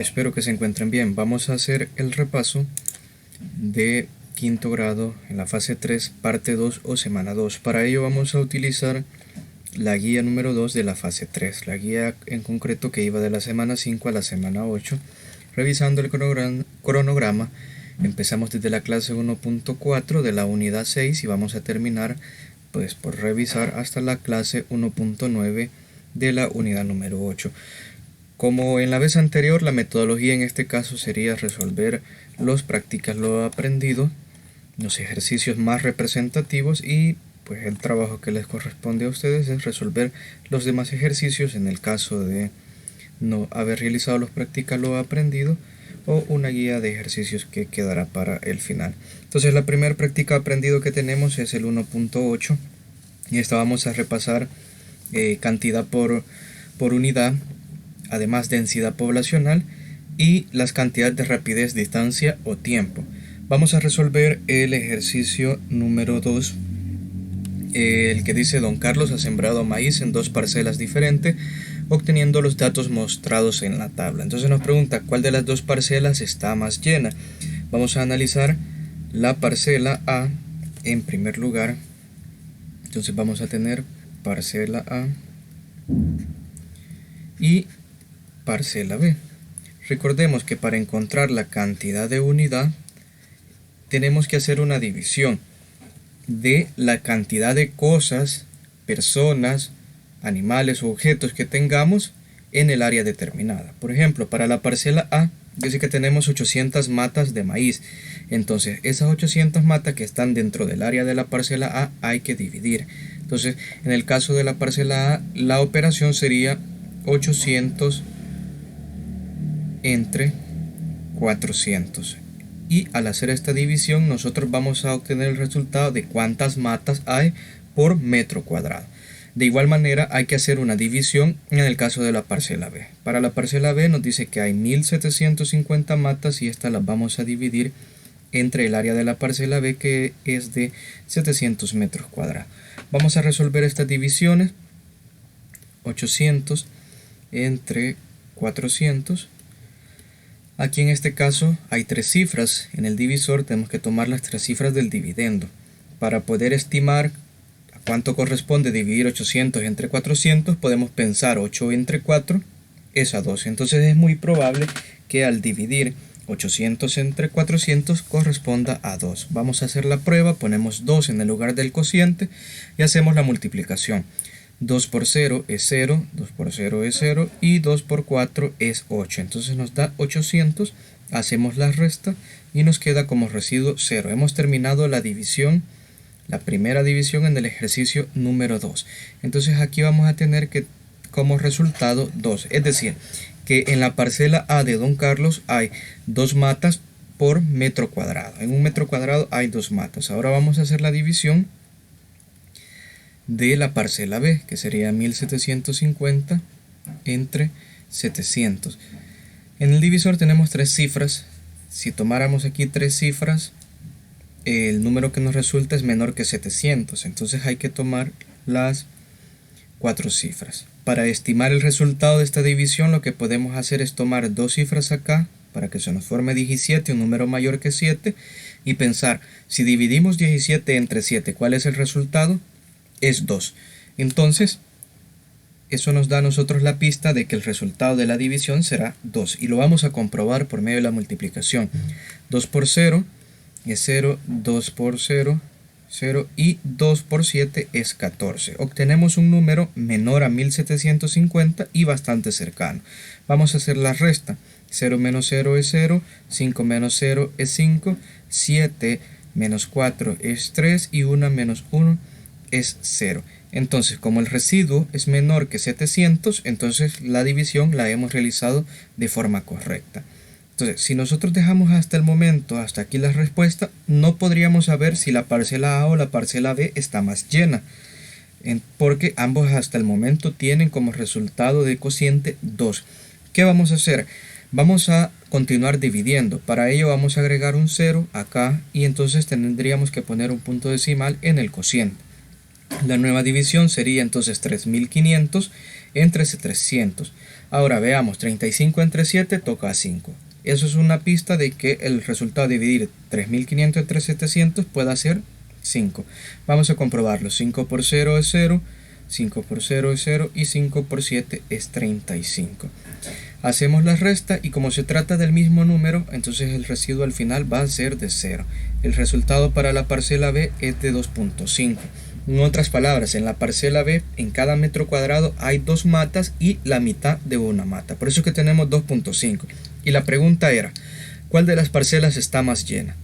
Espero que se encuentren bien. Vamos a hacer el repaso de quinto grado en la fase 3, parte 2 o semana 2. Para ello vamos a utilizar la guía número 2 de la fase 3, la guía en concreto que iba de la semana 5 a la semana 8. Revisando el cronograma, empezamos desde la clase 1.4 de la unidad 6 y vamos a terminar pues por revisar hasta la clase 1.9 de la unidad número 8. Como en la vez anterior, la metodología en este caso sería resolver los practicas lo aprendido, los ejercicios más representativos y pues el trabajo que les corresponde a ustedes es resolver los demás ejercicios en el caso de no haber realizado los practicas lo aprendido o una guía de ejercicios que quedará para el final. Entonces la primera práctica aprendido que tenemos es el 1.8 y esta vamos a repasar cantidad por unidad, además densidad poblacional y las cantidades de rapidez, distancia o tiempo. Vamos a resolver el ejercicio número 2, el que dice: Don Carlos ha sembrado maíz en 2 parcelas diferentes, obteniendo los datos mostrados en la tabla. Entonces nos pregunta cuál de las 2 parcelas está más llena. Vamos a analizar la parcela A en primer lugar. Entonces vamos a tener parcela A y parcela B. Recordemos que para encontrar la cantidad de unidad tenemos que hacer una división de la cantidad de cosas, personas, animales o objetos que tengamos en el área determinada. Por ejemplo, para la parcela A, dice que tenemos 800 matas de maíz. Entonces, esas 800 matas que están dentro del área de la parcela A hay que dividir. Entonces, en el caso de la parcela A, la operación sería 800 entre 400. Y al hacer esta división, nosotros vamos a obtener el resultado de cuántas matas hay por metro cuadrado. De igual manera hay que hacer una división en el caso de la parcela B. Para la parcela B nos dice que hay 1750 matas y estas las vamos a dividir entre el área de la parcela B, que es de 700 metros cuadrados. Vamos a resolver estas divisiones. 800 entre 400. Aquí en este caso hay 3 cifras. En el divisor tenemos que tomar las 3 cifras del dividendo. Para poder estimar a cuánto corresponde dividir 800 entre 400, podemos pensar 8 entre 4 es a 2. Entonces es muy probable que al dividir 800 entre 400 corresponda a 2. Vamos a hacer la prueba, ponemos 2 en el lugar del cociente y hacemos la multiplicación. 2 por 0 es 0, 2 por 0 es 0 y 2 por 4 es 8. Entonces nos da 800, hacemos la resta y nos queda como residuo 0. Hemos terminado la división, la primera división en el ejercicio número 2. Entonces aquí vamos a tener que como resultado 2. Es decir, que en la parcela A de Don Carlos hay 2 matas por metro cuadrado. En un metro cuadrado hay 2 matas. Ahora vamos a hacer la división de la parcela B, que sería 1750 entre 700. En el divisor tenemos 3 cifras. Si tomáramos aquí 3 cifras, el número que nos resulta es menor que 700. Entonces hay que tomar las 4 cifras. Para estimar el resultado de esta división, lo que podemos hacer es tomar 2 cifras acá para que se nos forme 17, un número mayor que 7, y pensar, si dividimos 17 entre 7, ¿cuál es el resultado? Es 2. Entonces, eso nos da a nosotros la pista de que el resultado de la división será 2. Y lo vamos a comprobar por medio de la multiplicación. 2 por 0 es 0, 2 por 0, 0 y 2 por 7 es 14. Obtenemos un número menor a 1750 y bastante cercano. Vamos a hacer la resta. 0 menos 0 es 0, 5 menos 0 es 5, 7 menos 4 es 3 y 1 menos 1 es 0. Entonces, como el residuo es menor que 700, entonces la división la hemos realizado de forma correcta. Entonces, si nosotros dejamos hasta el momento, hasta aquí la respuesta, no podríamos saber si la parcela A o la parcela B está más llena, porque ambos hasta el momento tienen como resultado de cociente 2. ¿Qué vamos a hacer? Vamos a continuar dividiendo. Para ello vamos a agregar un 0 acá y entonces tendríamos que poner un punto decimal en el cociente. La nueva división sería entonces 3500 entre 300. Ahora veamos, 35 entre 7 toca a 5. Eso es una pista de que el resultado de dividir 3500 entre 700 pueda ser 5. Vamos a comprobarlo. 5 por 0 es 0, 5 por 0 es 0 y 5 por 7 es 35. Hacemos la resta y como se trata del mismo número, entonces el residuo al final va a ser de 0. El resultado para la parcela B es de 2.5. En otras palabras, en la parcela B, en cada metro cuadrado hay 2 matas y la mitad de una mata. Por eso es que tenemos 2.5. Y la pregunta era, ¿cuál de las parcelas está más llena?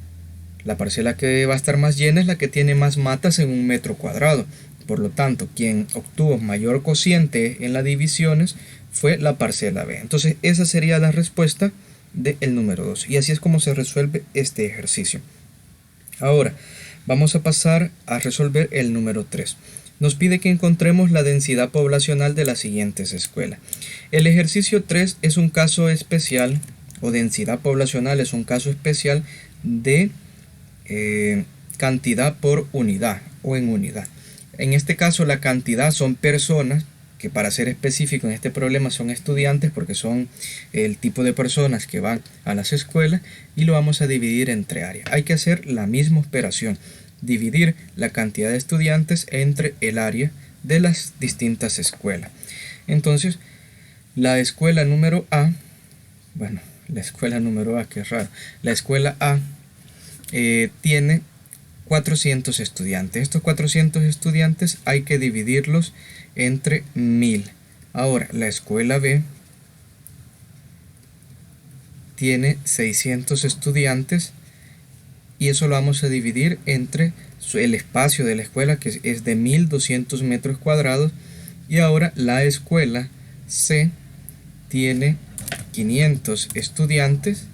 La parcela que va a estar más llena es la que tiene más matas en un metro cuadrado. Por lo tanto, quien obtuvo mayor cociente en las divisiones fue la parcela B. Entonces, esa sería la respuesta del número 2. Y así es como se resuelve este ejercicio. Ahora, vamos a pasar a resolver el número 3. Nos pide que encontremos la densidad poblacional de las siguientes escuelas. El ejercicio 3 es un caso especial, o densidad poblacional es un caso especial de cantidad por unidad o en unidad. En este caso la cantidad son personas, que para ser específico en este problema son estudiantes porque son el tipo de personas que van a las escuelas, y lo vamos a dividir entre áreas. Hay que hacer la misma operación, dividir la cantidad de estudiantes entre el área de las distintas escuelas. Entonces, la escuela número A, la escuela número A, qué raro, la escuela A tiene 400 estudiantes. Estos 400 estudiantes hay que dividirlos entre 1000. Ahora, la escuela B tiene 600 estudiantes y eso lo vamos a dividir entre el espacio de la escuela, que es de 1200 metros cuadrados. Y ahora la escuela C tiene 500 estudiantes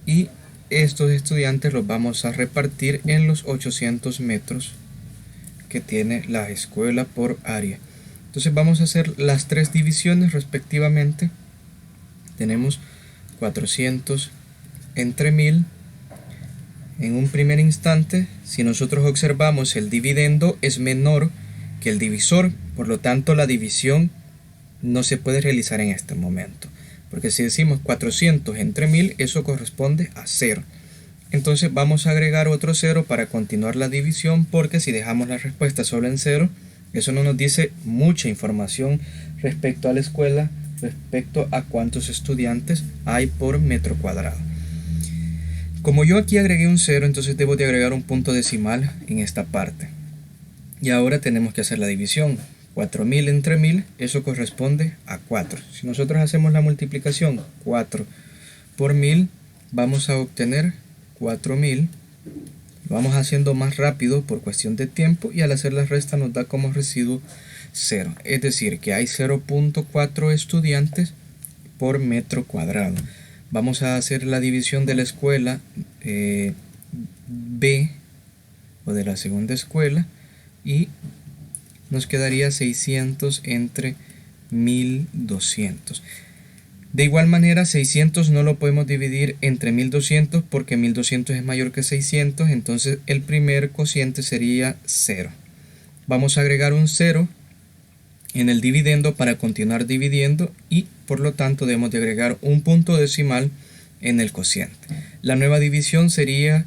y estos estudiantes los vamos a repartir en los 800 metros que tiene la escuela por área. Entonces vamos a hacer las tres divisiones respectivamente. Tenemos 400 entre 1000. En un primer instante, si nosotros observamos, el dividendo es menor que el divisor, por lo tanto la división no se puede realizar en este momento, porque si decimos 400 entre 1000, eso corresponde a 0. Entonces vamos a agregar otro 0 para continuar la división, porque si dejamos la respuesta solo en 0, eso no nos dice mucha información respecto a la escuela, respecto a cuántos estudiantes hay por metro cuadrado. Como yo aquí agregué un 0, entonces debo de agregar un punto decimal en esta parte. Y ahora tenemos que hacer la división. 4000 entre 1000, eso corresponde a 4. Si nosotros hacemos la multiplicación 4 por 1000, vamos a obtener 4000. Lo vamos haciendo más rápido por cuestión de tiempo, y al hacer la resta nos da como residuo 0. Es decir, que hay 0.4 estudiantes por metro cuadrado. Vamos a hacer la división de la escuela B, o de la segunda escuela, y nos quedaría 600 entre 1200. De igual manera, 600 no lo podemos dividir entre 1200 porque 1200 es mayor que 600, entonces el primer cociente sería 0. Vamos a agregar un 0 en el dividendo para continuar dividiendo, y por lo tanto debemos de agregar un punto decimal en el cociente. La nueva división sería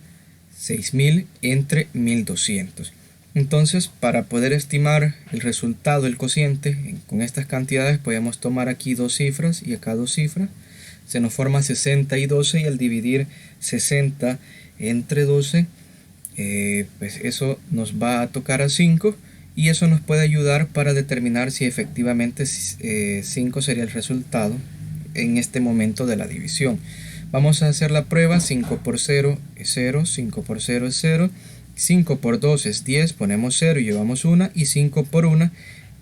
6000 entre 1200. Entonces, para poder estimar el resultado del cociente con estas cantidades, podemos tomar aquí dos cifras y acá dos cifras. Se nos forma 60 y 12, y al dividir 60 entre 12, pues eso nos va a tocar a 5, y eso nos puede ayudar para determinar si efectivamente 5 sería el resultado en este momento de la división. Vamos a hacer la prueba. 5 por 0 es 0, 5 por 0 es 0, 5 por 2 es 10, ponemos 0 y llevamos 1, y 5 por 1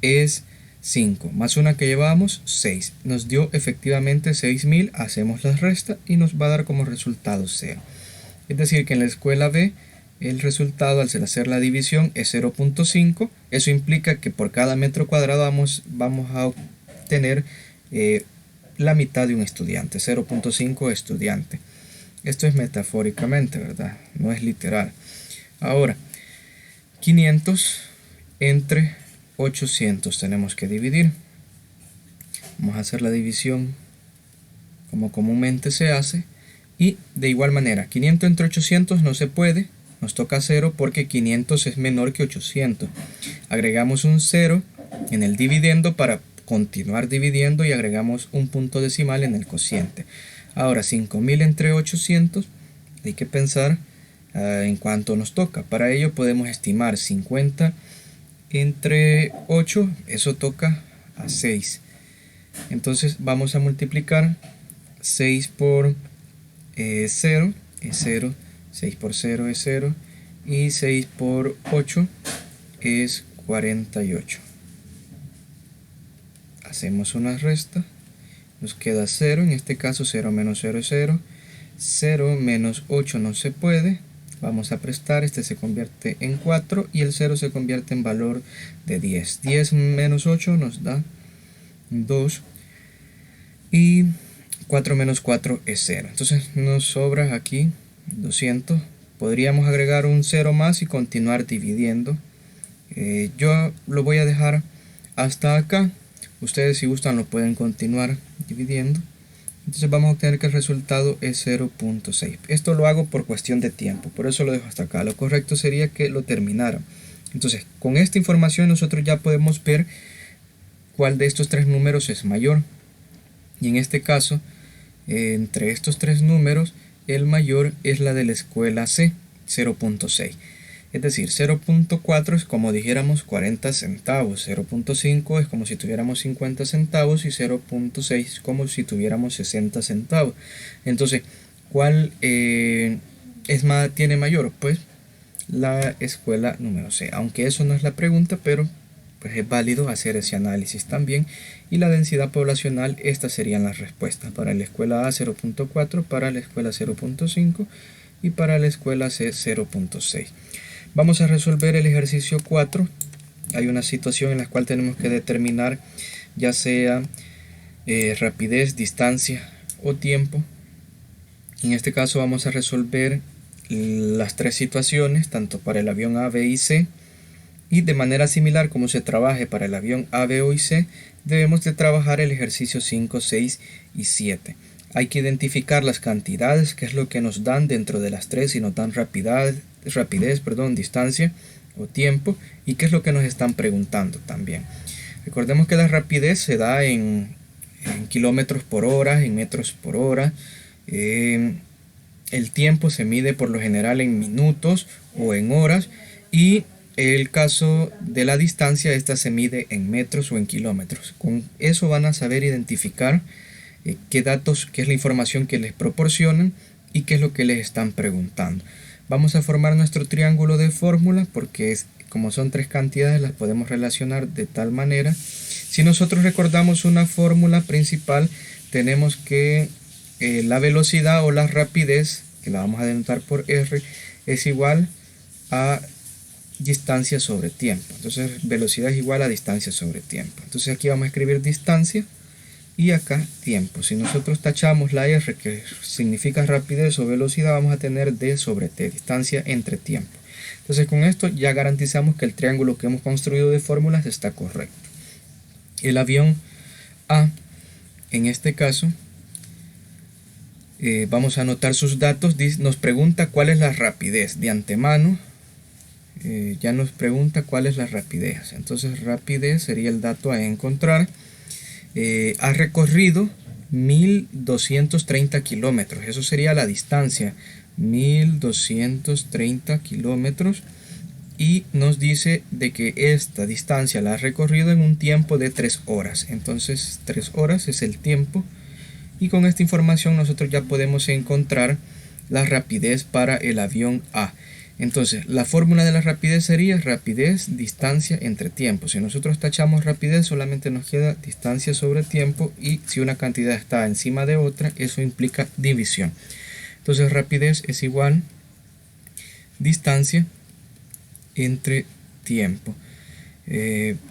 es 5, más 1 que llevamos 6. Nos dio efectivamente 6000, hacemos la resta y nos va a dar como resultado 0. Es decir, que en la escuela B el resultado al hacer la división es 0.5. Eso implica que por cada metro cuadrado vamos a obtener la mitad de un estudiante, 0.5 estudiante. Esto es metafóricamente, ¿verdad? No es literal. Ahora, 500 entre 800 tenemos que dividir. Vamos a hacer la división como comúnmente se hace. Y de igual manera, 500 entre 800 no se puede. Nos toca 0 porque 500 es menor que 800. Agregamos un 0 en el dividendo para continuar dividiendo y agregamos un punto decimal en el cociente. Ahora 5000 entre 800, hay que pensar en cuánto nos toca. Para ello podemos estimar 50 entre 8, eso toca a 6. Entonces vamos a multiplicar 6 por 0, es 0, 6 por 0 es 0, y 6 por 8 es 48. Hacemos una resta, nos queda 0, en este caso 0 menos 0 es 0, 0 menos 8 no se puede, vamos a prestar, este se convierte en 4 y el 0 se convierte en valor de 10. 10 menos 8 nos da 2 y 4 menos 4 es 0. Entonces nos sobra aquí 200. Podríamos agregar un 0 más y continuar dividiendo. Yo lo voy a dejar hasta acá. Ustedes si gustan lo pueden continuar dividiendo. Entonces vamos a obtener que el resultado es 0.6. Esto lo hago por cuestión de tiempo, por eso lo dejo hasta acá. Lo correcto sería que lo terminara. Entonces con esta información nosotros ya podemos ver cuál de estos tres números es mayor. Y en este caso, entre estos tres números, el mayor es la de la escuela C, 0.6. Es decir, 0.4 es como dijéramos 40 centavos, 0.5 es como si tuviéramos 50 centavos y 0.6 como si tuviéramos 60 centavos. Entonces, ¿cuál tiene mayor? Pues la escuela número C. Aunque eso no es la pregunta, pero pues es válido hacer ese análisis también. Y la densidad poblacional, estas serían las respuestas. Para la escuela A 0.4, para la escuela 0.5 y para la escuela C 0.6. Vamos a resolver el ejercicio 4. Hay una situación en la cual tenemos que determinar ya sea rapidez, distancia o tiempo. En este caso vamos a resolver las tres situaciones, tanto para el avión A, B y C. Y de manera similar como se trabaje para el avión A, B o y C, debemos de trabajar el ejercicio 5, 6 y 7. Hay que identificar las cantidades, que es lo que nos dan dentro de las tres, si nos dan rapidez, distancia o tiempo, y qué es lo que nos están preguntando también. Recordemos que la rapidez se da en kilómetros por hora, en metros por hora. El tiempo se mide por lo general en minutos o en horas, y el caso de la distancia, esta se mide en metros o en kilómetros. Con eso van a saber identificar qué datos, qué es la información que les proporcionan y qué es lo que les están preguntando. Vamos a formar nuestro triángulo de fórmula porque como son tres cantidades las podemos relacionar de tal manera. Si nosotros recordamos una fórmula principal, tenemos que la velocidad o la rapidez, que la vamos a denotar por R, es igual a distancia sobre tiempo. Entonces velocidad es igual a distancia sobre tiempo. Entonces aquí vamos a escribir distancia y acá tiempo. Si nosotros tachamos la R, que significa rapidez o velocidad, vamos a tener D sobre T, distancia entre tiempo. Entonces con esto ya garantizamos que el triángulo que hemos construido de fórmulas está correcto. El avión A, en este caso, vamos a anotar sus datos. Nos pregunta cuál es la rapidez de antemano. Ya nos pregunta cuál es la rapidez. Entonces rapidez sería el dato a encontrar. Ha recorrido 1230 kilómetros. Eso sería la distancia, 1230 kilómetros. Y nos dice de que esta distancia la ha recorrido en un tiempo de 3 horas. Entonces 3 horas es el tiempo. Y con esta información nosotros ya podemos encontrar la rapidez para el avión A. Entonces, la fórmula de la rapidez sería rapidez, distancia entre tiempo. Si nosotros tachamos rapidez, solamente nos queda distancia sobre tiempo, y si una cantidad está encima de otra, eso implica división. Entonces, rapidez es igual distancia entre tiempo.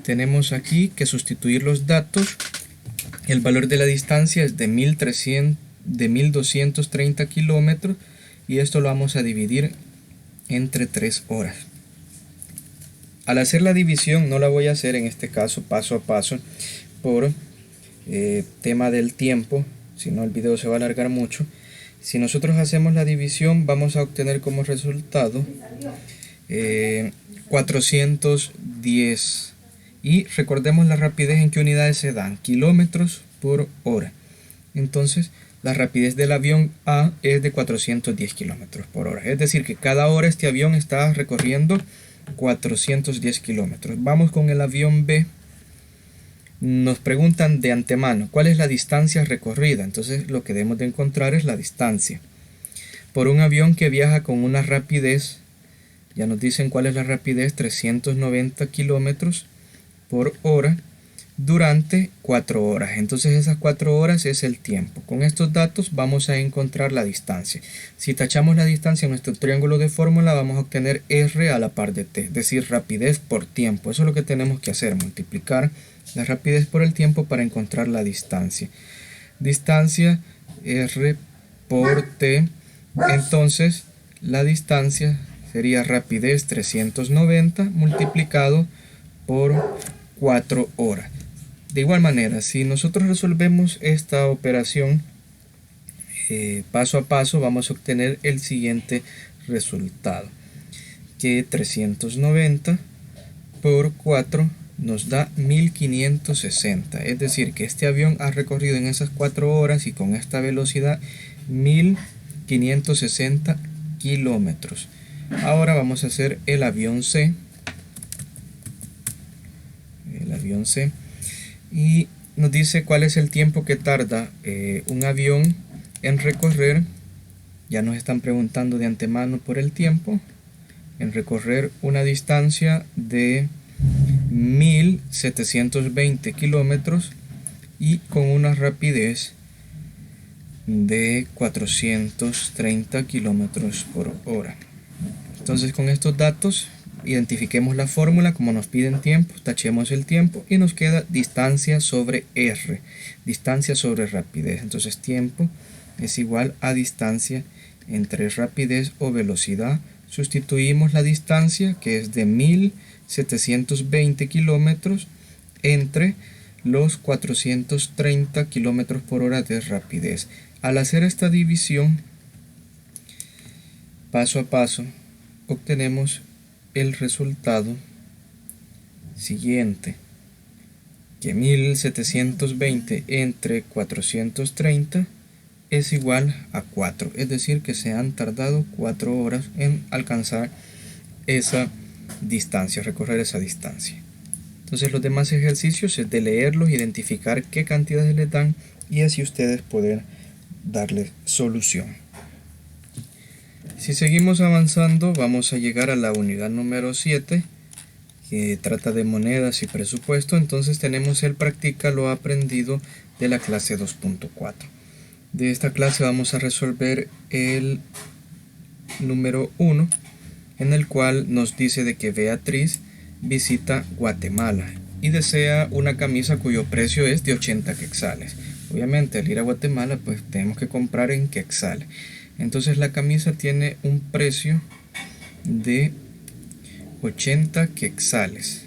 Tenemos aquí que sustituir los datos. El valor de la distancia es de 1230 kilómetros, y esto lo vamos a dividir entre 3 horas. Al hacer la división, no la voy a hacer en este caso paso a paso por tema del tiempo, si no el video se va a alargar mucho. Si nosotros hacemos la división, vamos a obtener como resultado 410. Y recordemos la rapidez en qué unidades se dan, kilómetros por hora. Entonces, la rapidez del avión A es de 410 kilómetros por hora. Es decir, que cada hora este avión está recorriendo 410 kilómetros. Vamos con el avión B. Nos preguntan de antemano cuál es la distancia recorrida. Entonces, lo que debemos de encontrar es la distancia. Por un avión que viaja con una rapidez, ya nos dicen cuál es la rapidez, 390 kilómetros por hora durante 4 horas. Entonces esas 4 horas es el tiempo. Con estos datos vamos a encontrar la distancia. Si tachamos la distancia en nuestro triángulo de fórmula, vamos a obtener R a la par de T, es decir, rapidez por tiempo. Eso es lo que tenemos que hacer, multiplicar la rapidez por el tiempo para encontrar la distancia. Distancia R por T. Entonces la distancia sería rapidez 390 multiplicado por 4 horas. De igual manera, si nosotros resolvemos esta operación paso a paso, vamos a obtener el siguiente resultado, que 390 por 4 nos da 1560. Es decir, que este avión ha recorrido en esas 4 horas y con esta velocidad 1560 kilómetros. Ahora vamos a hacer el avión C. Y nos dice cuál es el tiempo que tarda un avión en recorrer. Ya nos están preguntando de antemano por el tiempo en recorrer una distancia de 1720 kilómetros y con una rapidez de 430 kilómetros por hora. Entonces, con estos datos identifiquemos la fórmula. Como nos piden tiempo, tachemos el tiempo y nos queda distancia sobre R, distancia sobre rapidez. Entonces tiempo es igual a distancia entre rapidez o velocidad. Sustituimos la distancia, que es de 1720 kilómetros, entre los 430 kilómetros por hora de rapidez. Al hacer esta división paso a paso, obtenemos el resultado siguiente, que 1720 entre 430 es igual a 4, es decir, que se han tardado 4 horas en alcanzar esa distancia, recorrer esa distancia. Entonces los demás ejercicios es de leerlos, identificar qué cantidades les dan y así ustedes poder darle solución. Si seguimos avanzando, vamos a llegar a la unidad número 7, que trata de monedas y presupuesto. Entonces tenemos el practica lo aprendido de la clase 2.4. De esta clase vamos a resolver el número 1, en el cual nos dice de que Beatriz visita Guatemala y desea una camisa cuyo precio es de 80 quetzales. Obviamente al ir a Guatemala pues tenemos que comprar en quetzales. Entonces la camisa tiene un precio de 80 quetzales.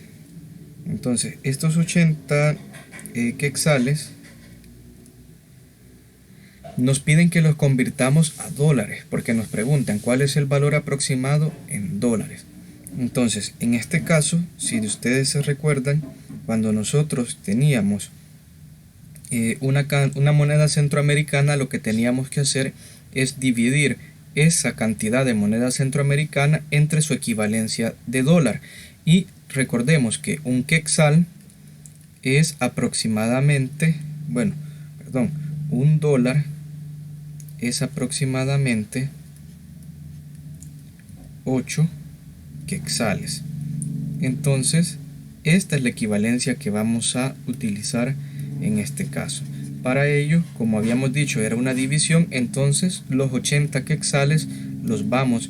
Entonces estos 80 quetzales nos piden que los convirtamos a dólares, porque nos preguntan cuál es el valor aproximado en dólares. Entonces en este caso, si ustedes se recuerdan, cuando nosotros teníamos una moneda centroamericana, lo que teníamos que hacer es dividir esa cantidad de moneda centroamericana entre su equivalencia de dólar. Y recordemos que un quetzal es aproximadamente, un dólar es aproximadamente 8 quetzales. Entonces, esta es la equivalencia que vamos a utilizar en este caso. Para ello, como habíamos dicho, era una división, entonces los 80 quetzales los vamos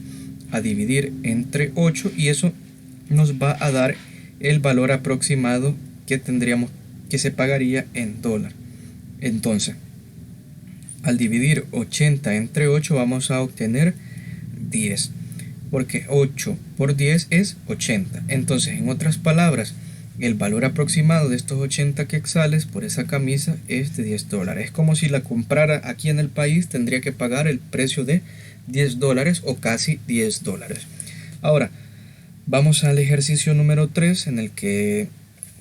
a dividir entre 8 y eso nos va a dar el valor aproximado que tendríamos, que se pagaría en dólar. Entonces, al dividir 80 entre 8 vamos a obtener 10, porque 8 por 10 es 80. Entonces, en otras palabras, el valor aproximado de estos 80 quetzales por esa camisa es de $10. Es como si la comprara aquí en el país, tendría que pagar el precio de $10 o casi $10. Ahora, vamos al ejercicio número 3 en el que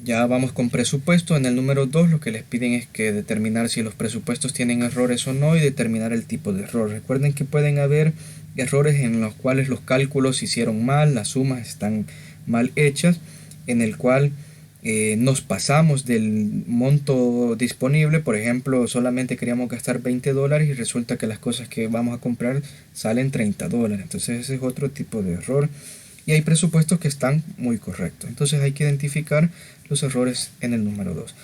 ya vamos con presupuesto. En el número 2 lo que les piden es que determinar si los presupuestos tienen errores o no y determinar el tipo de error. Recuerden que pueden haber errores en los cuales los cálculos se hicieron mal, las sumas están mal hechas, en el cual nos pasamos del monto disponible. Por ejemplo, solamente queríamos gastar $20 y resulta que las cosas que vamos a comprar salen $30. Entonces ese es otro tipo de error. Y hay presupuestos que están muy correctos. Entonces hay que identificar los errores en el número 2.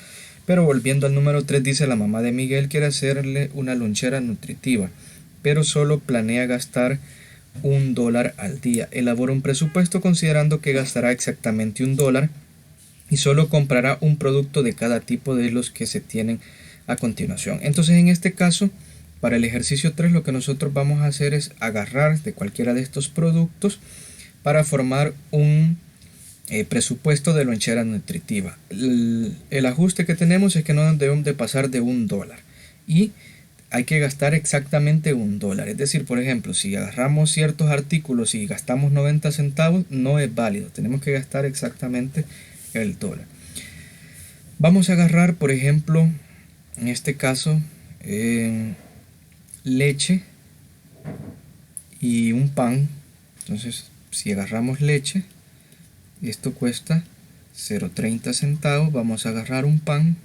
Pero volviendo al número 3, dice: la mamá de Miguel quiere hacerle una lonchera nutritiva, pero solo planea gastar $1 al día. Elabora un presupuesto considerando que gastará exactamente $1 y solo comprará un producto de cada tipo de los que se tienen a continuación. Entonces en este caso, para el ejercicio 3, lo que nosotros vamos a hacer es agarrar de cualquiera de estos productos para formar un presupuesto de lonchera nutritiva. El ajuste que tenemos es que no debemos de pasar de $1 y hay que gastar exactamente $1. Es decir, por ejemplo, si agarramos ciertos artículos y gastamos 90 centavos, no es válido. Tenemos que gastar exactamente el dólar. Vamos a agarrar, por ejemplo, en este caso, leche y un pan. Entonces, si agarramos leche, esto cuesta 0.30 centavos. Vamos a agarrar un pan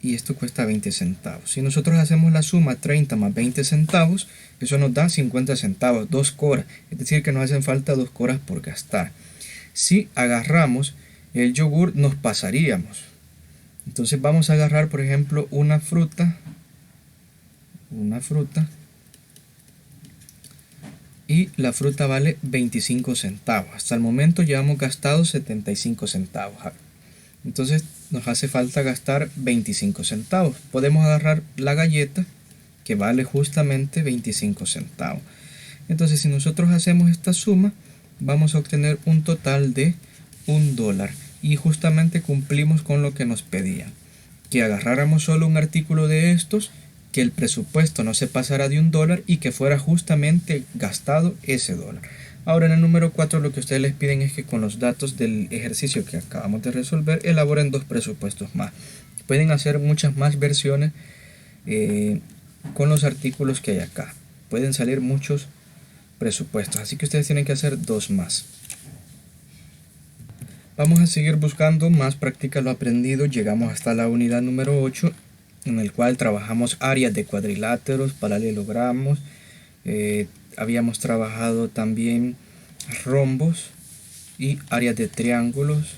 y esto cuesta 20 centavos. Si nosotros hacemos la suma 30 más 20 centavos, eso nos da 50 centavos, 2 coras. Es decir, que nos hacen falta 2 coras por gastar. Si agarramos el yogur, nos pasaríamos. Entonces vamos a agarrar, por ejemplo, una fruta, y la fruta vale 25 centavos. Hasta el momento ya hemos gastado 75 centavos. Entonces nos hace falta gastar 25 centavos. Podemos agarrar la galleta, que vale justamente 25 centavos. Entonces si nosotros hacemos esta suma, vamos a obtener un total de $1 y justamente cumplimos con lo que nos pedían, que agarráramos solo un artículo de estos, que el presupuesto no se pasara de $1 y que fuera justamente gastado ese dólar. Ahora en el número 4 lo que ustedes les piden es que con los datos del ejercicio que acabamos de resolver elaboren 2 presupuestos más. Pueden hacer muchas más versiones con los artículos que hay acá. Pueden salir muchos presupuestos, así que ustedes tienen que hacer 2 más. Vamos a seguir buscando más práctica lo aprendido. Llegamos hasta la unidad número 8, en el cual trabajamos áreas de cuadriláteros, paralelogramos, habíamos trabajado también rombos y áreas de triángulos,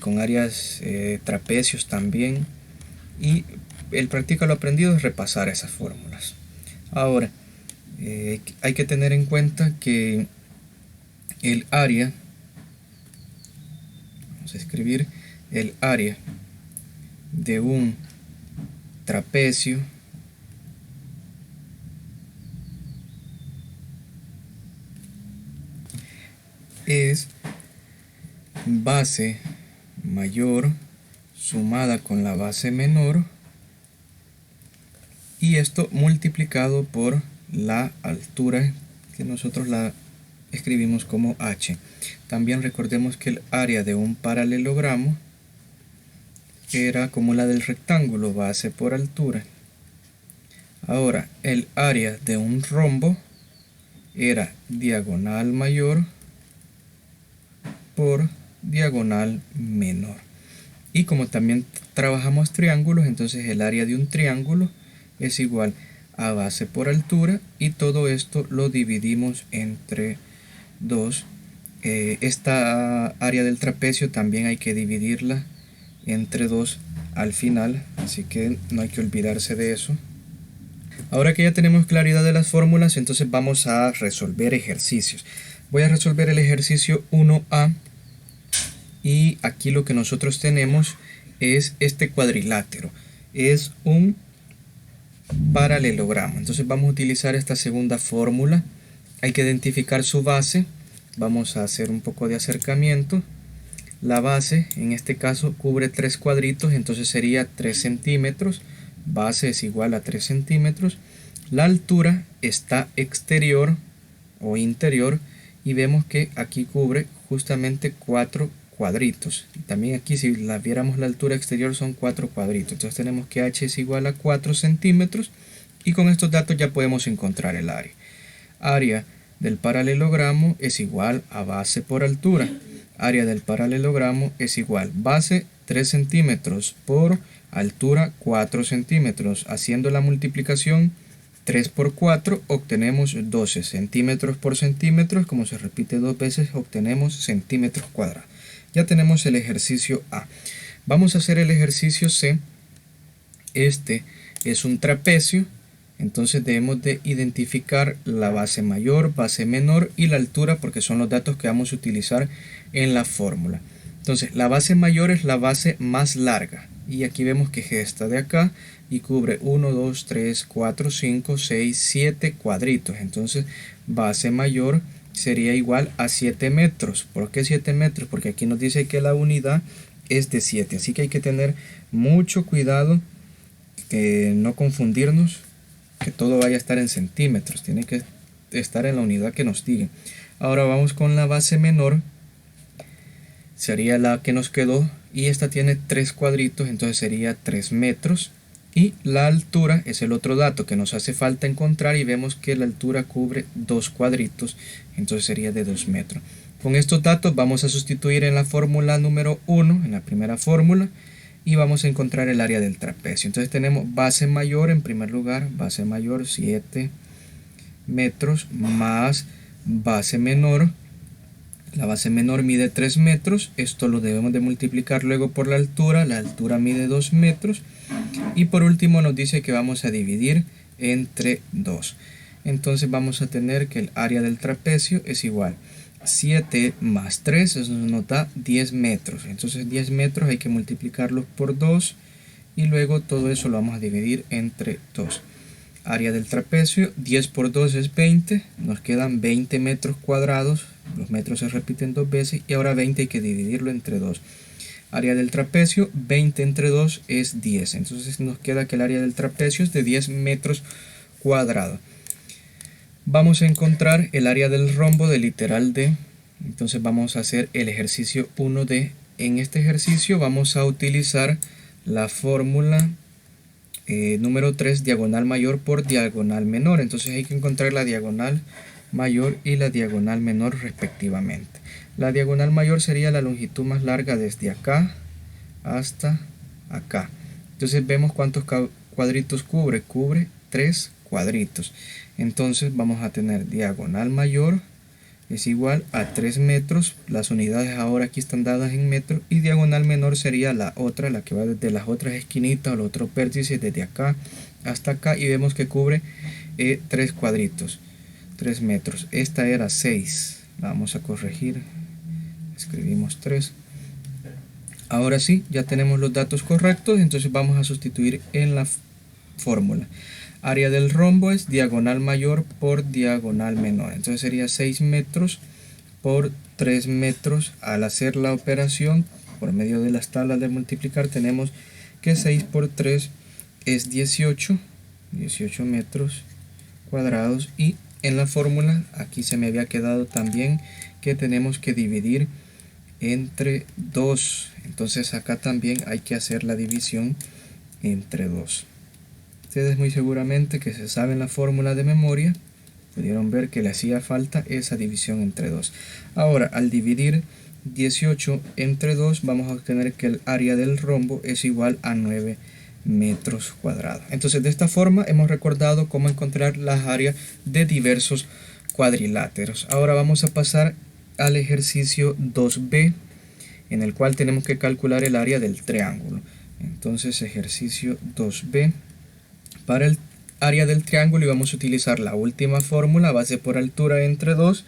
con áreas trapecios también, y el práctica lo aprendido es repasar esas fórmulas. Ahora hay que tener en cuenta que el área, vamos a escribir el área de un trapecio es base mayor sumada con la base menor, y esto multiplicado por la altura, que nosotros la escribimos como h. También recordemos que el área de un paralelogramo era como la del rectángulo, base por altura. Ahora el área de un rombo era diagonal mayor por diagonal menor. Y como también trabajamos triángulos, entonces el área de un triángulo es igual a base por altura, y todo esto lo dividimos entre 2. Esta área del trapecio también hay que dividirla entre 2 al final, así que no hay que olvidarse de eso. Ahora que ya tenemos claridad de las fórmulas, entonces vamos a resolver ejercicios. Voy a resolver el ejercicio 1A, y aquí lo que nosotros tenemos es este cuadrilátero, es un paralelogramo. Entonces vamos a utilizar esta segunda fórmula. Hay que identificar su base. vamos a hacer un poco de acercamiento. La base en este caso cubre 3 cuadritos, entonces sería 3 centímetros. Base es igual a 3 centímetros. La altura está exterior o interior y vemos que aquí cubre justamente 4 cuadritos. También aquí si la viéramos la altura exterior son 4 cuadritos. Entonces tenemos que h es igual a 4 centímetros y con estos datos ya podemos encontrar el área. Área del paralelogramo es igual a base por altura. Área del paralelogramo es igual base 3 centímetros por altura 4 centímetros. Haciendo la multiplicación 3 por 4 obtenemos 12 centímetros por centímetros. Como se repite dos veces obtenemos centímetros cuadrados. Ya tenemos el ejercicio A. Vamos a hacer el ejercicio C. Este es un trapecio. Entonces debemos de identificar la base mayor, base menor y la altura porque son los datos que vamos a utilizar en la fórmula. Entonces la base mayor es la base más larga y aquí vemos que es esta de acá y cubre 1, 2, 3, 4, 5, 6, 7 cuadritos. Entonces base mayor sería igual a 7 metros. ¿Por qué 7 metros? Porque aquí nos dice que la unidad es de 7. Así que hay que tener mucho cuidado que no confundirnos, que todo vaya a estar en centímetros. Tiene que estar en la unidad que nos diga. Ahora vamos con la base menor. Sería la que nos quedó y esta tiene 3 cuadritos, entonces sería 3 metros. Y la altura es el otro dato que nos hace falta encontrar y vemos que la altura cubre 2 cuadritos, entonces sería de 2 metros. Con estos datos vamos a sustituir en la fórmula número 1, en la primera fórmula, y vamos a encontrar el área del trapecio. Entonces tenemos base mayor en primer lugar, base mayor 7 metros más base menor. La base menor mide 3 metros, esto lo debemos de multiplicar luego por la altura mide 2 metros y por último nos dice que vamos a dividir entre 2. Entonces vamos a tener que el área del trapecio es igual 7 más 3, eso nos da 10 metros. Entonces 10 metros hay que multiplicarlos por 2 y luego todo eso lo vamos a dividir entre 2. Área del trapecio, 10 por 2 es 20, nos quedan 20 metros cuadrados, los metros se repiten dos veces y ahora 20 hay que dividirlo entre 2. Área del trapecio, 20 entre 2 es 10, entonces nos queda que el área del trapecio es de 10 metros cuadrados. Vamos a encontrar el área del rombo de literal D, entonces vamos a hacer el ejercicio 1D. En este ejercicio vamos a utilizar la fórmula número 3, diagonal mayor por diagonal menor. Entonces hay que encontrar la diagonal mayor y la diagonal menor respectivamente. La diagonal mayor sería la longitud más larga desde acá hasta acá. Entonces vemos cuántos cuadritos cubre. Cubre 3 cuadritos. Entonces vamos a tener diagonal mayor es igual a 3 metros. Las unidades ahora aquí están dadas en metros. Y diagonal menor sería la otra, la que va desde las otras esquinitas o los otros vértices desde acá hasta acá. Y vemos que cubre 3 cuadritos, 3 metros. Esta era 6. La vamos a corregir. Escribimos 3. Ahora sí, ya tenemos los datos correctos. Entonces vamos a sustituir en la fórmula. Área del rombo es diagonal mayor por diagonal menor. Entonces sería 6 metros por 3 metros. Al hacer la operación por medio de las tablas de multiplicar tenemos que 6 por 3 es 18 metros cuadrados. Y en la fórmula aquí se me había quedado también que tenemos que dividir entre 2. Entonces acá también hay que hacer la división entre 2. Ustedes muy seguramente que se saben la fórmula de memoria pudieron ver que le hacía falta esa división entre 2. Ahora al dividir 18 entre 2 vamos a obtener que el área del rombo es igual a 9 metros cuadrados. Entonces de esta forma hemos recordado cómo encontrar las áreas de diversos cuadriláteros. Ahora vamos a pasar al ejercicio 2B en el cual tenemos que calcular el área del triángulo. Entonces ejercicio 2B. Para el área del triángulo vamos a utilizar la última fórmula, base por altura entre 2,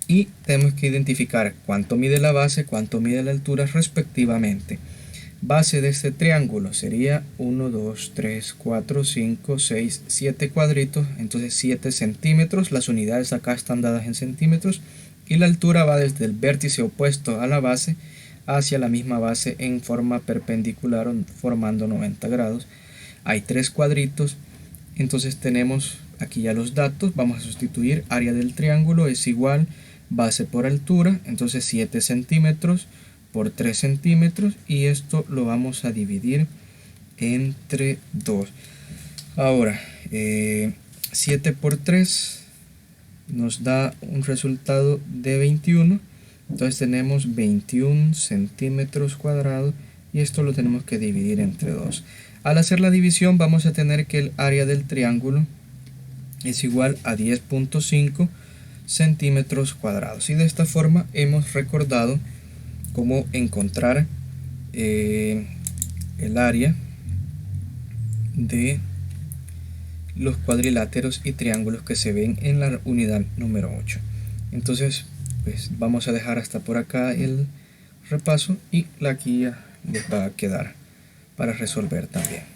y tenemos que identificar cuánto mide la base, cuánto mide la altura respectivamente. Base de este triángulo sería 1, 2, 3, 4, 5, 6, 7 cuadritos, entonces 7 centímetros, las unidades acá están dadas en centímetros, y la altura va desde el vértice opuesto a la base hacia la misma base en forma perpendicular formando 90 grados. Hay 3 cuadritos, entonces tenemos aquí ya los datos. Vamos a sustituir área del triángulo es igual base por altura, entonces 7 centímetros por 3 centímetros, y esto lo vamos a dividir entre 2. Ahora 7 por 3 nos da un resultado de 21, entonces tenemos 21 centímetros cuadrados y esto lo tenemos que dividir entre 2. Al hacer la división vamos a tener que el área del triángulo es igual a 10.5 centímetros cuadrados, y de esta forma hemos recordado cómo encontrar el área de los cuadriláteros y triángulos que se ven en la unidad número 8. Entonces pues vamos a dejar hasta por acá el repaso y la guía les va a quedar para resolver también.